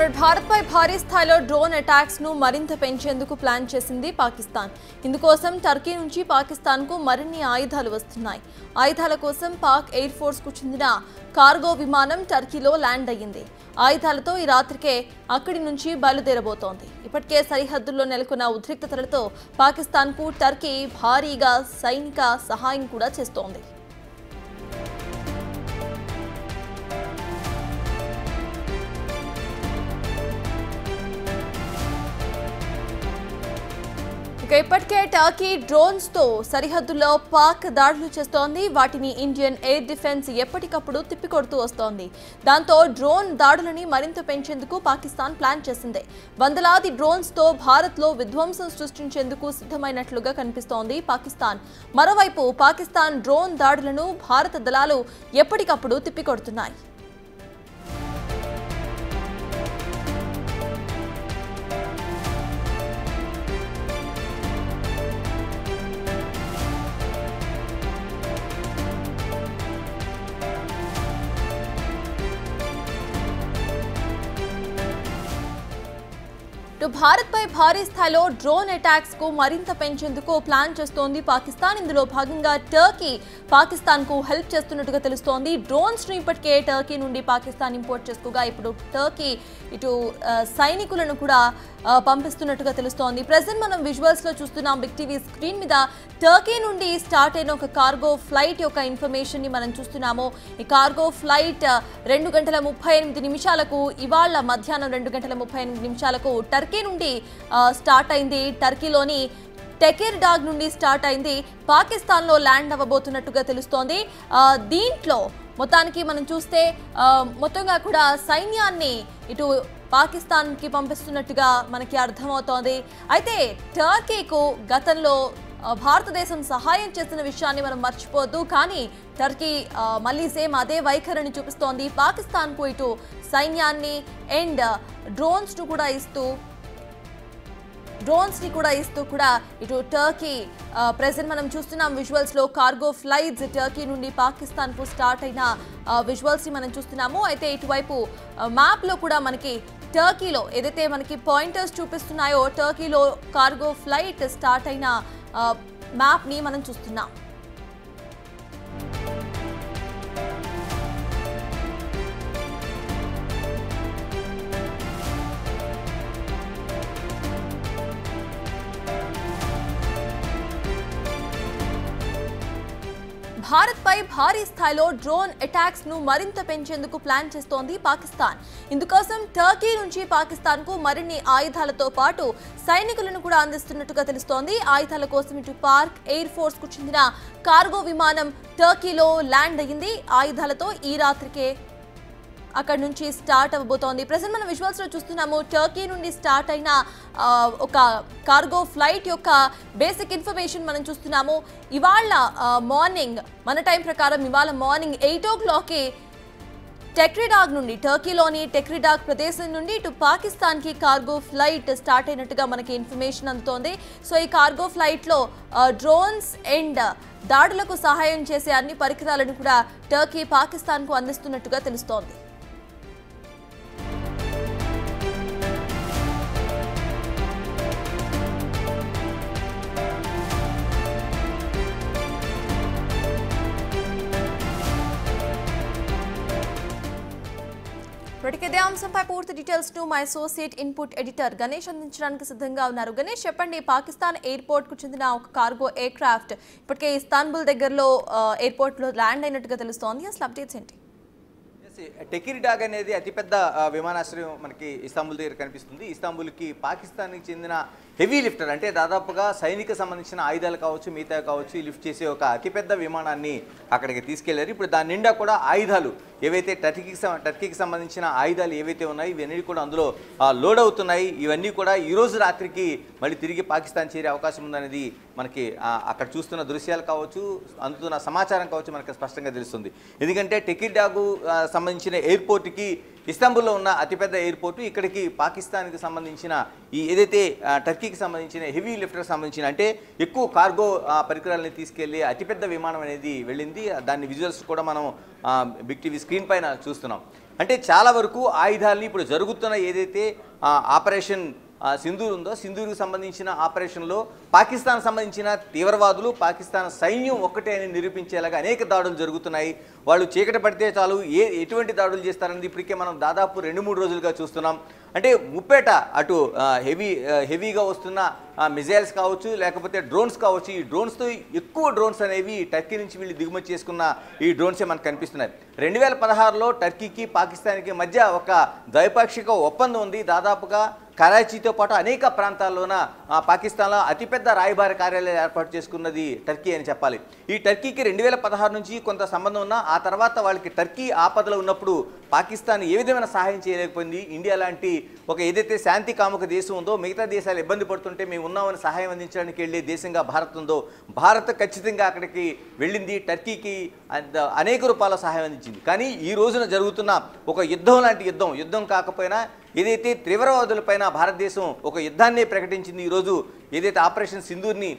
ఇప్పటి భారత్పై భారీ స్థాయిలో డ్రోన్ అటాక్స్ ను మరింత పెంచేందుకు ప్లాన్ చేసింది పాకిస్తాన్. ఇందుకోసం టర్కీ నుంచి పాకిస్తాన్కు మరిన్ని ఆయుధాలు వస్తున్నాయి. ఆయుధాల కోసం పాక్ ఎయిర్ ఫోర్స్ కు చెందిన కార్గో విమానం టర్కీలో ల్యాండ్ అయ్యింది. ఆయుధాలతో ఈ రాత్రికే అక్కడి నుంచి బయలుదేరబోతోంది. ఇప్పటికే సరిహద్దుల్లో నెలకొన్న ఉద్రిక్తతలతో పాకిస్తాన్కు టర్కీ భారీగా సైనిక సహాయం కూడా చేస్తోంది. ఇప్పటికే టర్కీ డ్రోన్స్ తో సరిహద్దుల్లో పాక్ దాడులు చేస్తోంది. వాటిని ఇండియన్ ఎయిర్ డిఫెన్స్ ఎప్పటికప్పుడు తిప్పికొడుతూ వస్తోంది. దాంతో డ్రోన్ దాడులని మరింత పెంచేందుకు పాకిస్తాన్ ప్లాన్ చేసింది. వందలాది డ్రోన్స్ తో భారత్ లో విధ్వంసం సృష్టించేందుకు సిద్ధమైనట్లుగా కనిపిస్తోంది పాకిస్తాన్. మరోవైపు పాకిస్తాన్ డ్రోన్ దాడులను భారత దళాలు ఎప్పటికప్పుడు తిప్పికొడుతున్నాయి. భారత్పై భారీ స్థాయిలో డ్రోన్ అటాక్స్ కు మరింత పెంచేందుకు ప్లాన్ చేస్తోంది పాకిస్తాన్. ఇందులో భాగంగా టర్కీ పాకిస్తాన్ కు హెల్ప్ చేస్తున్నట్టుగా తెలుస్తోంది. డ్రోన్స్ ను ఇప్పటికే టర్కీ నుండి పాకిస్తాన్ ఇంపోర్ట్ చేసుకోగా ఇప్పుడు టర్కీ ఇటు సైనికులను కూడా పంపిస్తున్నట్టుగా తెలుస్తోంది. ప్రెజెంట్ మనం విజువల్స్ లో చూస్తున్నాం. బిగ్ టీవీ స్క్రీన్ మీద టర్కీ నుండి స్టార్ట్ అయిన ఒక కార్గో ఫ్లైట్ యొక్క ఇన్ఫర్మేషన్ ని మనం చూస్తున్నాము. ఈ కార్గో ఫ్లైట్ 2:38 ఇవాళ మధ్యాహ్నం 2:38 టర్కీ నుండి స్టార్ట్ అయింది. టర్కీలోని టెకిర్డాగ్ నుండి స్టార్ట్ అయింది. పాకిస్తాన్లో ల్యాండ్ అవ్వబోతున్నట్టుగా తెలుస్తోంది. దీంట్లో మొత్తానికి మనం చూస్తే మొత్తంగా కూడా సైన్యాన్ని ఇటు పాకిస్తాన్కి పంపిస్తున్నట్టుగా మనకి అర్థమవుతోంది. అయితే టర్కీకు గతంలో భారతదేశం సహాయం చేసిన విషయాన్ని మనం మర్చిపోవద్దు. కానీ టర్కీ మళ్ళీ సేమ్ అదే వైఖరిని చూపిస్తోంది. పాకిస్తాన్కు ఇటు సైన్యాన్ని అండ్ డ్రోన్స్ ని కూడా ఇస్తూ కూడా ఇటు టర్కీ ప్రెజెంట్ మనం చూస్తున్నాం. విజువల్స్ లో కార్గో ఫ్లైట్స్ టర్కీ నుండి పాకిస్తాన్ కు స్టార్ట్ అయిన విజువల్స్ ని మనం చూస్తున్నాము. అయితే ఇటువైపు మ్యాప్ లో కూడా మనకి టర్కీలో ఏదైతే మనకి పాయింటర్స్ చూపిస్తున్నాయో టర్కీలో కార్గో ఫ్లైట్ స్టార్ట్ అయిన మ్యాప్ ని మనం చూస్తున్నాం. భారత్పై భారీ స్థాయిలో డ్రోన్ అటాక్స్ ను మరింత పెంచేందుకు ప్లాన్ చేస్తోంది పాకిస్తాన్. ఇందుకోసం టర్కీ నుంచి పాకిస్తాన్ కు మరిన్ని ఆయుధాలతో పాటు సైనికులను కూడా అందిస్తున్నట్టుగా తెలుస్తోంది. ఆయుధాల కోసం ఇటు పాక్ ఎయిర్ ఫోర్స్ కు చెందిన కార్గో విమానం టర్కీలో ల్యాండ్ అయ్యింది. ఆయుధాలతో ఈ రాత్రికే అక్కడ నుంచి స్టార్ట్ అవ్వబోతోంది. ప్రజెంట్ మనం విజువల్స్ లో చూస్తున్నాము. టర్కీ నుండి స్టార్ట్ అయిన ఒక కార్గో ఫ్లైట్ యొక్క బేసిక్ ఇన్ఫర్మేషన్ మనం చూస్తున్నాము. ఇవాళ మార్నింగ్ మన టైం ప్రకారం ఇవాళ మార్నింగ్ 8 o'clockకి టెక్రిడాగ్ నుండి టర్కీలోని టెక్రిడాగ్ ప్రదేశం నుండి ఇటు పాకిస్తాన్ కి కార్గో ఫ్లైట్ స్టార్ట్ అయినట్టుగా మనకి ఇన్ఫర్మేషన్ అందుతోంది. సో ఈ కార్గో ఫ్లైట్ లో డ్రోన్స్ అండ్ దాడులకు సహాయం చేసే అన్ని పరికరాలను కూడా టర్కీ పాకిస్తాన్ కు అందిస్తున్నట్టుగా తెలుస్తోంది. ఇదే అంశంపై పూర్తి డీటెయిల్స్ ను మా అసోసియేట్ ఇన్పుట్ ఎడిటర్ గణేష్ అందించడానికి సిద్ధంగా ఉన్నారు. గణేష్, చెప్పండి, పాకిస్తాన్ ఎయిర్పోర్ట్ కు చెందిన ఒక కార్గో ఎయిర్ క్రాఫ్ట్ ఇప్పటికే ఇస్తాన్బుల్ దగ్గరలో ఎయిర్పోర్ట్ లో ల్యాండ్ అయినట్టుగా తెలుస్తోంది. అసలు అప్డేట్స్ ఏంటి? టెకిర్డాగ్ అనేది అతిపెద్ద విమానాశ్రయం మనకి ఇస్తాంబుల్ దగ్గర కనిపిస్తుంది. ఇస్తాంబుల్కి పాకిస్తాన్కి చెందిన హెవీ లిఫ్టర్ అంటే దాదాపుగా సైనిక సంబంధించిన ఆయుధాలు కావచ్చు మిగతా కావచ్చు లిఫ్ట్ చేసే ఒక అతిపెద్ద విమానాన్ని అక్కడికి తీసుకెళ్లారు. ఇప్పుడు దాని నిండా కూడా ఆయుధాలు ఏవైతే టర్కీకి సంబంధించిన ఆయుధాలు ఏవైతే ఉన్నాయో ఇవన్నీ కూడా అందులో లోడ్ అవుతున్నాయి. ఇవన్నీ కూడా ఈరోజు రాత్రికి మళ్ళీ తిరిగి పాకిస్తాన్ చేరే అవకాశం ఉందనేది మనకి అక్కడ చూస్తున్న దృశ్యాలు కావచ్చు అందుతున్న సమాచారం కావచ్చు మనకి స్పష్టంగా తెలుస్తుంది. ఎందుకంటే టెకిర్డాగ్ సంబంధించిన ఎయిర్పోర్ట్కి ఇస్తాంబుల్లో ఉన్న అతిపెద్ద ఎయిర్పోర్టు ఇక్కడికి పాకిస్తాన్కి సంబంధించిన ఈ ఏదైతే టర్కీకి సంబంధించిన హెవీ లిఫ్టర్ సంబంధించిన అంటే ఎక్కువ కార్గో పరికరాలని తీసుకెళ్లి అతిపెద్ద విమానం అనేది వెళ్ళింది. దాని విజువల్స్ కూడా మనం బిగ్ టీవీ స్క్రీన్ పైన చూస్తున్నాం. అంటే చాలా వరకు ఆయుధాలని ఇప్పుడు జరుగుతున్న ఏదైతే ఆపరేషన్ సింధూర్ ఉందో, సింధూర్కు సంబంధించిన ఆపరేషన్లో పాకిస్తాన్ సంబంధించిన తీవ్రవాదులు పాకిస్తాన్ సైన్యం ఒక్కటే అని నిరూపించేలాగా అనేక దాడులు జరుగుతున్నాయి. వాళ్ళు చీకటి పడితే చాలు ఎటువంటి దాడులు చేస్తారనేది ఇప్పటికే మనం దాదాపు 2-3 రోజులుగా చూస్తున్నాం. అంటే ముప్పేట అటు హెవీగా వస్తున్న మిజైల్స్ కావచ్చు, లేకపోతే డ్రోన్స్ కావచ్చు. ఈ డ్రోన్స్తో ఎక్కువ డ్రోన్స్ అనేవి టర్కీ నుంచి వీళ్ళు దిగుమతి చేసుకున్న ఈ డ్రోన్సే మనకు కనిపిస్తున్నాయి. 2016లో టర్కీకి పాకిస్తాన్కి మధ్య ఒక ద్వైపాక్షిక ఒప్పందం ఉంది. దాదాపుగా కరాచీతో పాటు అనేక ప్రాంతాల్లోన పాకిస్తాన్లో అతిపెద్ద రాయబార కార్యాలయాలు ఏర్పాటు చేసుకున్నది టర్కీ అని చెప్పాలి. ఈ టర్కీకి 2016 నుంచి కొంత సంబంధం ఉన్నా ఆ తర్వాత వాళ్ళకి టర్కీ ఆపదలో ఉన్నప్పుడు పాకిస్తాన్ ఏ విధమైన సహాయం చేయలేకపోయింది. ఇండియా లాంటి ఒక ఏదైతే శాంతి కాముక దేశం ఉందో, మిగతా దేశాలు ఇబ్బంది పడుతుంటే మేము ఉన్నామని సహాయం అందించడానికి వెళ్ళే దేశంగా భారత్ ఉందో, భారత్ ఖచ్చితంగా అక్కడికి వెళ్ళింది, టర్కీకి అనేక రూపాయల సహాయం అందించింది. కానీ ఈ రోజున జరుగుతున్న ఒక యుద్ధం లాంటి యుద్ధం కాకపోయినా ఏదైతే తీవ్రవాదులపైన భారతదేశం ఒక యుద్ధాన్ని ప్రకటించింది. ఈరోజు ఏదైతే ఆపరేషన్ సింధూర్ని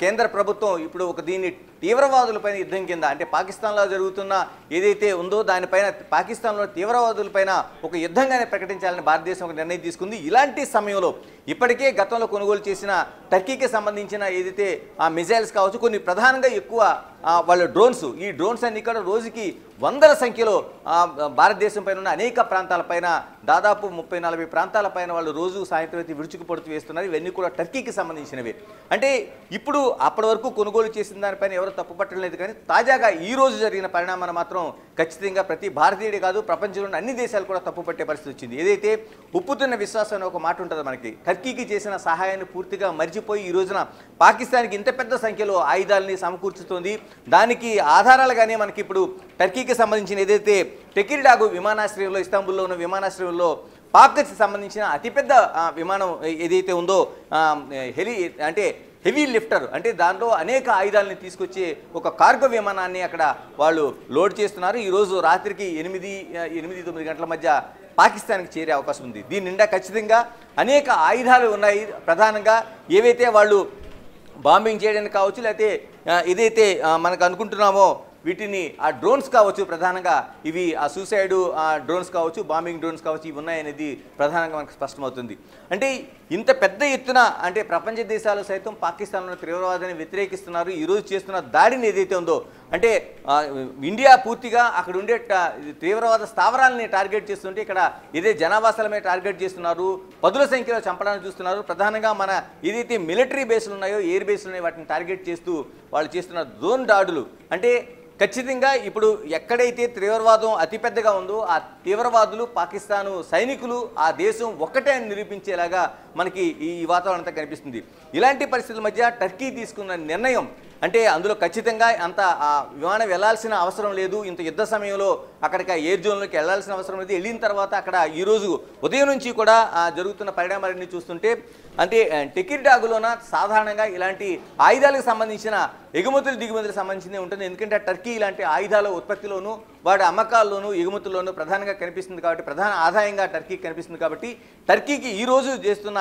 కేంద్ర ప్రభుత్వం ఇప్పుడు దీన్ని తీవ్రవాదులపైన యుద్ధం కింద, అంటే పాకిస్తాన్లో జరుగుతున్న ఏదైతే ఉందో దానిపైన పాకిస్తాన్లో తీవ్రవాదులపైన ఒక యుద్ధంగానే ప్రకటించాలని భారతదేశం ఒక నిర్ణయం తీసుకుంది. ఇలాంటి సమయంలో ఇప్పటికే గతంలో కొనుగోలు చేసిన టర్కీకి సంబంధించిన ఏదైతే మిజైల్స్ కావచ్చు, కొన్ని ప్రధానంగా ఎక్కువ వాళ్ళ డ్రోన్స్, ఈ డ్రోన్స్ అన్ని ఇక్కడ రోజుకి వందల సంఖ్యలో భారతదేశం పైన ఉన్న అనేక ప్రాంతాలపైన దాదాపు 30-40 ప్రాంతాలపైన వాళ్ళు రోజు సాయంత్రం అయితే విరుచుకుపడుతూ వేస్తున్నారు. ఇవన్నీ కూడా టర్కీకి సంబంధించినవి. అంటే ఇప్పుడు అప్పటి వరకు కొనుగోలు చేసిన దానిపైన ఎవరు తప్పు పట్టడం లేదు. కానీ తాజాగా ఈ రోజు జరిగిన పరిణామాన్ని మాత్రం ఖచ్చితంగా ప్రతి భారతీయుడే కాదు, ప్రపంచంలోని అన్ని దేశాలు కూడా తప్పు పట్టే పరిస్థితి వచ్చింది. ఏదైతే ఉప్పుతున్న విశ్వాసం అనే ఒక మాట ఉంటుంది మనకి, టర్కీకి చేసిన సహాయాన్ని పూర్తిగా మర్చిపోయి ఈ రోజున పాకిస్తాన్కి ఇంత పెద్ద సంఖ్యలో ఆయుధాలని సమకూర్చుతోంది. దానికి ఆధారాలుగానే మనకి ఇప్పుడు టర్కీకి సంబంధించిన ఏదైతే టెకిర్డాగు విమానాశ్రయంలో, ఇస్తాంబుల్లో ఉన్న విమానాశ్రయంలో పాక్కి సంబంధించిన అతిపెద్ద విమానం ఏదైతే ఉందో, హెవీ లిఫ్టర్, అంటే దాంట్లో అనేక ఆయుధాలని తీసుకొచ్చే ఒక కార్గో విమానాన్ని అక్కడ వాళ్ళు లోడ్ చేస్తున్నారు. ఈరోజు రాత్రికి 8-9 గంటల మధ్య పాకిస్తాన్కి చేరే అవకాశం ఉంది. దీని నిండా ఖచ్చితంగా అనేక ఆయుధాలు ఉన్నాయి. ప్రధానంగా ఏవైతే వాళ్ళు బాంబింగ్ చేయడానికి కావచ్చు, లేకపోతే ఏదైతే మనకు అనుకుంటున్నామో వీటిని ఆ డ్రోన్స్ కావచ్చు, ప్రధానంగా ఇవి సూసైడ్ డ్రోన్స్ కావచ్చు, బాంబింగ్ డ్రోన్స్ కావచ్చు, ఇవి ఉన్నాయనేది ప్రధానంగా మనకు స్పష్టమవుతుంది. అంటే ఇంత పెద్ద ఎత్తున అంటే ప్రపంచ దేశాలు సైతం పాకిస్తాన్లో తీవ్రవాదాన్ని వ్యతిరేకిస్తున్నారు. ఈరోజు చేస్తున్న దాడిని ఏదైతే ఉందో, అంటే ఇండియా పూర్తిగా అక్కడ ఉండే తీవ్రవాద స్థావరాలని టార్గెట్ చేస్తుంటే ఇక్కడ ఏదైతే జనావాసాల మీద టార్గెట్ చేస్తున్నారు, పదుల సంఖ్యలో చంపడానికి చూస్తున్నారు. ప్రధానంగా మన ఏదైతే మిలిటరీ బేస్లు ఉన్నాయో, ఎయిర్ బేస్లు ఉన్నాయో, వాటిని టార్గెట్ చేస్తూ వాళ్ళు చేస్తున్న డ్రోన్ దాడులు. అంటే ఖచ్చితంగా ఇప్పుడు ఎక్కడైతే తీవ్రవాదం అతిపెద్దగా ఉందో ఆ తీవ్రవాదులు పాకిస్తాను సైనికులు ఆ దేశం ఒక్కటే అని నిరూపించేలాగా మనకి ఈ వాతావరణం అంతా కనిపిస్తుంది. ఇలాంటి పరిస్థితుల మధ్య టర్కీ తీసుకున్న నిర్ణయం అంటే అందులో ఖచ్చితంగా అంత విమానం వెళ్లాల్సిన అవసరం లేదు. ఇంత యుద్ధ సమయంలో అక్కడికి ఎయిర్ జోన్లోకి వెళ్లాల్సిన అవసరం లేదు. వెళ్ళిన తర్వాత అక్కడ ఈరోజు ఉదయం నుంచి కూడా జరుగుతున్న పరిణామాలన్నీ చూస్తుంటే అంటే టెకిర్డాగులోన సాధారణంగా ఇలాంటి ఆయుధాలకు సంబంధించిన ఎగుమతులు దిగుమతులకు సంబంధించింది ఉంటుంది. ఎందుకంటే టర్కీ ఇలాంటి ఆయుధాల ఉత్పత్తిలోనూ వాటి అమ్మకాల్లోనూ ఎగుమతుల్లోనూ ప్రధానంగా కనిపిస్తుంది కాబట్టి, ప్రధాన ఆదాయంగా టర్కీకి కనిపిస్తుంది కాబట్టి టర్కీకి ఈరోజు చేస్తున్న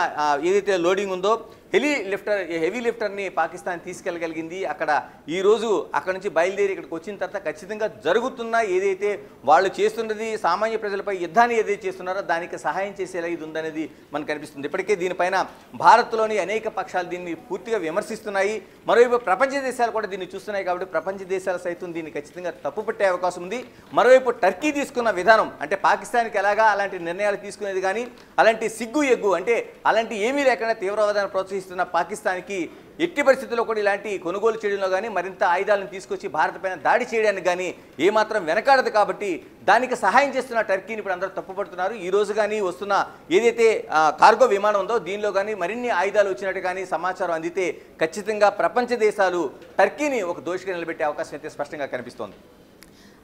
ఏదైతే లోడింగ్ ఉందో హెవీ లిఫ్టర్ని పాకిస్తాన్ తీసుకెళ్ళగలిగింది. అక్కడ ఈరోజు అక్కడ నుంచి బయలుదేరి ఇక్కడికి వచ్చిన తర్వాత ఖచ్చితంగా జరుగుతున్న ఏదైతే వాళ్ళు చేస్తున్నది సామాన్య ప్రజలపై యుద్ధాన్ని ఏదైతే చేస్తున్నారో దానికి సహాయం చేసేలా ఇది ఉందనేది మనకు కనిపిస్తుంది. ఇప్పటికే దీనిపైన భారత్లోని అనేక పక్షాలు దీన్ని పూర్తిగా విమర్శిస్తున్నాయి. మరోవైపు ప్రపంచ దేశాలు కూడా దీన్ని చూస్తున్నాయి కాబట్టి ప్రపంచ దేశాలు సైతం దీన్ని ఖచ్చితంగా తప్పుపట్టే అవకాశం ఉంది. మరోవైపు టర్కీ తీసుకున్న విధానం అంటే పాకిస్తాన్కి ఎలాగా అలాంటి నిర్ణయాలు తీసుకునేది కానీ అలాంటి సిగ్గు ఎగ్గు అంటే అలాంటి ఏమీ లేకుండా తీవ్రవాదాన్ని ప్రోత్సహిస్తున్న పాకిస్తాన్కి ఎట్టి పరిస్థితుల్లో కూడా ఇలాంటి కొనుగోలు చేయడంలో కానీ మరింత ఆయుధాలను తీసుకొచ్చి భారత్ పైన దాడి చేయడానికి కానీ ఏమాత్రం వెనకాడదు. కాబట్టి దానికి సహాయం చేస్తున్న టర్కీని ఇప్పుడు అందరూ తప్పుపడుతున్నారు. ఈ రోజు కానీ వస్తున్న ఏదైతే కార్గో విమానం ఉందో దీనిలో కానీ మరిన్ని ఆయుధాలు వచ్చినట్టు కానీ సమాచారం అందితే ఖచ్చితంగా ప్రపంచ దేశాలు టర్కీని ఒక దోషిగా నిలబెట్టే అవకాశం అయితే స్పష్టంగా కనిపిస్తోంది.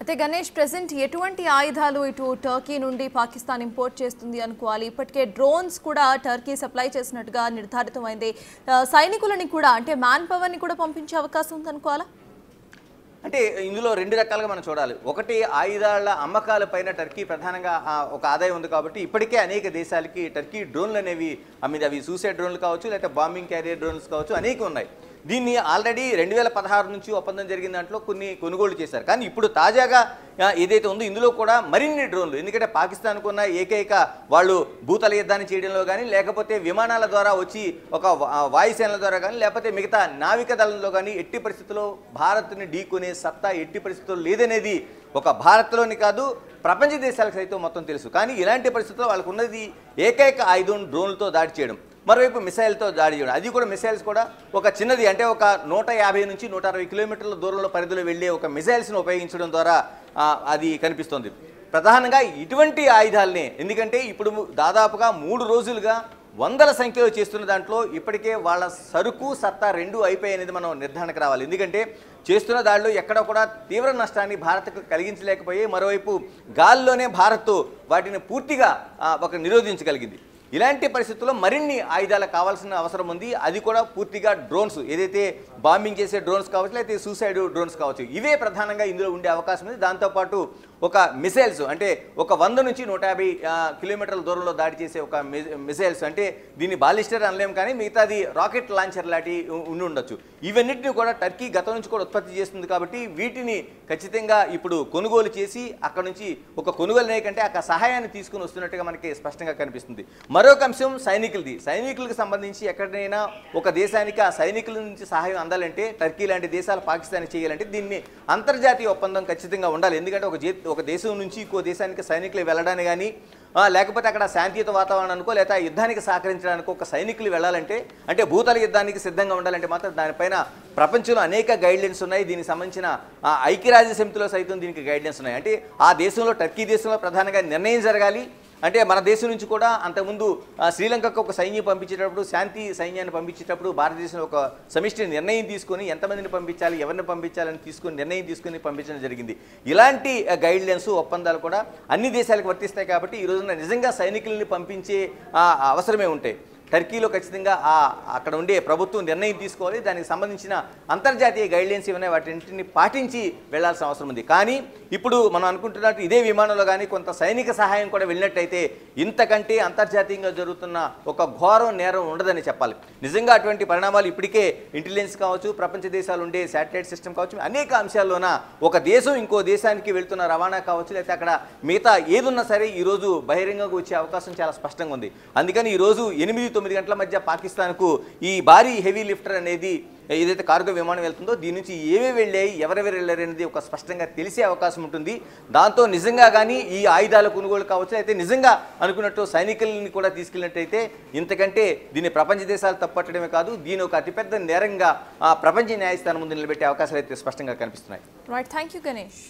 అయితే గణేష్, ప్రెసెంట్ ఎటువంటి ఆయుధాలు ఇటు టర్కీ నుండి పాకిస్తాన్ ఇంపోర్ట్ చేస్తుంది అనుకోవాలి? ఇప్పటికే డ్రోన్స్ కూడా టర్కీ సప్లై చేసినట్టుగా నిర్ధారితమైంది. సైనికులని కూడా అంటే మ్యాన్ పవర్ని కూడా పంపించే అవకాశం ఉంది అనుకోవాలా? అంటే ఇందులో రెండు రకాలుగా మనం చూడాలి. ఒకటి, ఆయుధాల అమ్మకాల పైన టర్కీ ప్రధానంగా ఒక ఆదాయం ఉంది కాబట్టి ఇప్పటికే అనేక దేశాలకి టర్కీ డ్రోన్లు అనేవి అవి సూసైడ్ డ్రోన్లు కావచ్చు, లేకపోతే బాంబింగ్ క్యారియర్ డ్రోన్స్ కావచ్చు, అనేక ఉన్నాయి. దీన్ని ఆల్రెడీ 2016 నుంచి ఒప్పందం జరిగిన దాంట్లో కొన్ని కొనుగోలు చేశారు. కానీ ఇప్పుడు తాజాగా ఏదైతే ఉందో ఇందులో కూడా మరిన్ని డ్రోన్లు, ఎందుకంటే పాకిస్తాన్కు ఉన్న ఏకైక వాళ్ళు భూతల యుద్ధాన్ని చేయడంలో కానీ, లేకపోతే విమానాల ద్వారా వచ్చి ఒక వాయుసేనల ద్వారా కానీ, లేకపోతే మిగతా నావిక దళంలో కానీ ఎట్టి పరిస్థితుల్లో భారత్ని ఢీకొనే సత్తా ఎట్టి పరిస్థితుల్లో లేదనేది ఒక భారత్లోని కాదు ప్రపంచ దేశాలకు సైతం మొత్తం తెలుసు. కానీ ఇలాంటి పరిస్థితుల్లో వాళ్ళకు ఉన్నది ఏకైక ఆయుధం డ్రోన్లతో దాడి చేయడం, మరోవైపు మిసైల్తో దాడి చేయడం. అది కూడా మిసైల్స్ కూడా ఒక చిన్నది, అంటే ఒక 150 నుంచి 160 కిలోమీటర్ల దూరంలో పరిధిలో వెళ్ళే ఒక మిసైల్స్ను ఉపయోగించడం ద్వారా అది కనిపిస్తుంది. ప్రధానంగా ఇటువంటి ఆయుధాలనే, ఎందుకంటే ఇప్పుడు దాదాపుగా 3 రోజులుగా వందల సంఖ్యలో చేస్తున్న దాంట్లో ఇప్పటికే వాళ్ళ సరుకు సత్తా రెండూ అయిపోయాయనేది మనం నిర్ధారణకు రావాలి. ఎందుకంటే చేస్తున్న దాడిలో ఎక్కడ కూడా తీవ్ర నష్టాన్ని భారత్కు కలిగించలేకపోయి, మరోవైపు గాల్లోనే భారత్ వాటిని పూర్తిగా నిరోధించగలిగింది. ఇలాంటి పరిస్థితుల్లో మరిన్ని ఆయుధాలు కావాల్సిన అవసరం ఉంది. అది కూడా పూర్తిగా డ్రోన్స్, ఏదైతే బాంబింగ్ చేసే డ్రోన్స్ కావచ్చు, లేకపోతే సూసైడ్ డ్రోన్స్ కావచ్చు, ఇవే ప్రధానంగా ఇందులో ఉండే అవకాశం ఉంది. దాంతోపాటు ఒక మిసైల్స్, అంటే ఒక 100 నుంచి 150 కిలోమీటర్ల దూరంలో దాడి చేసే ఒక మిసైల్స్, అంటే దీన్ని బాలిస్టర్ అనలేం కానీ మిగతాది రాకెట్ లాంచర్ లాంటి ఉండి ఉండొచ్చు. ఇవన్నిటిని కూడా టర్కీ గతం నుంచి కూడా ఉత్పత్తి చేస్తుంది. కాబట్టి వీటిని ఖచ్చితంగా ఇప్పుడు కొనుగోలు చేసి అక్కడ నుంచి ఒక కొనుగోలు కంటే అక్కడ సహాయాన్ని తీసుకుని వస్తున్నట్టుగా మనకి స్పష్టంగా కనిపిస్తుంది. మరొక అంశం సైనికులది. సైనికులకు సంబంధించి ఎక్కడైనా ఒక దేశానికి ఆ సైనికుల నుంచి సహాయం అందాలంటే, టర్కీ లాంటి దేశాలు పాకిస్తాన్ చేయాలంటే దీన్ని అంతర్జాతీయ ఒప్పందం ఖచ్చితంగా ఉండాలి. ఎందుకంటే ఒక దేశం నుంచి ఇంకో దేశానికి సైనికులు వెళ్ళడానికి కానీ, లేకపోతే అక్కడ శాంతియుత వాతావరణానికో లేదా యుద్ధానికి సహకరించడానికి ఒక సైనికులు వెళ్ళాలంటే, అంటే భూతల యుద్ధానికి సిద్ధంగా ఉండాలంటే మాత్రం దానిపైన ప్రపంచంలో అనేక గైడ్లైన్స్ ఉన్నాయి. దీనికి సంబంధించిన ఐక్యరాజ్య సమితిలో సైతం దీనికి గైడ్లైన్స్ ఉన్నాయి. అంటే ఆ దేశంలో, టర్కీ దేశంలో ప్రధానంగా నిర్ణయం జరగాలి. అంటే మన దేశం నుంచి కూడా అంతకుముందు శ్రీలంకకు ఒక సైన్యం పంపించేటప్పుడు, శాంతి సైన్యాన్ని పంపించేటప్పుడు భారతదేశంలో ఒక సమిష్టి నిర్ణయం తీసుకొని ఎంతమందిని పంపించాలి, ఎవరిని పంపించాలని నిర్ణయం తీసుకొని పంపించడం జరిగింది. ఇలాంటి గైడ్లైన్స్, ఒప్పందాలు కూడా అన్ని దేశాలకు వర్తిస్తాయి. కాబట్టి ఈ రోజున నిజంగా సైనికుల్ని పంపించే అవసరమే ఉంటాయి. టర్కీలో ఖచ్చితంగా అక్కడ ఉండే ప్రభుత్వం నిర్ణయం తీసుకోవాలి. దానికి సంబంధించిన అంతర్జాతీయ గైడ్లైన్స్ ఏమైనా వాటిని పాటించి వెళ్లాల్సిన అవసరం ఉంది. కానీ ఇప్పుడు మనం అనుకుంటున్నట్టు ఇదే విమానంలో కానీ కొంత సైనిక సహాయం కూడా వెళ్ళినట్టయితే ఇంతకంటే అంతర్జాతీయంగా జరుగుతున్న ఒక ఘోరం నేరం ఉండదని చెప్పాలి. నిజంగా అటువంటి పరిణామాలు ఇప్పటికే ఇంటెలిజెన్స్ కావచ్చు, ప్రపంచ దేశాలు ఉండే శాటిలైట్ సిస్టమ్ కావచ్చు, అనేక అంశాల్లోన ఒక దేశం ఇంకో దేశానికి వెళ్తున్న రవాణా కావచ్చు, లేకపోతే అక్కడ మిగతా ఏదున్నా సరే ఈరోజు బహిరంగంగా వచ్చే అవకాశం చాలా స్పష్టంగా ఉంది. అందుకని ఈరోజు 8-9 గంటల మధ్య పాకిస్తాన్కు ఈ భారీ హెవీ లిఫ్టర్ అనేది ఏదైతే కార్గో విమానం వెళ్తుందో దీని నుంచి ఏవే వెళ్ళాయి, ఎవరెవరు వెళ్ళారు అనేది ఒక స్పష్టంగా తెలిసే అవకాశం ఉంటుంది. దాంతో నిజంగా కానీ ఈ ఆయుధాల కొనుగోలు కావచ్చు, అయితే నిజంగా అనుకున్నట్టు సైనికుల్ని కూడా తీసుకెళ్ళినట్టయితే ఇంతకంటే దీన్ని ప్రపంచ దేశాలు తప్పట్టడమే కాదు, దీని ఒక అతిపెద్ద నేరంగా ప్రపంచ న్యాయస్థానం ముందు నిలబెట్టే అవకాశాలు అయితే స్పష్టంగా కనిపిస్తున్నాయి. Right, thank you Ganesh.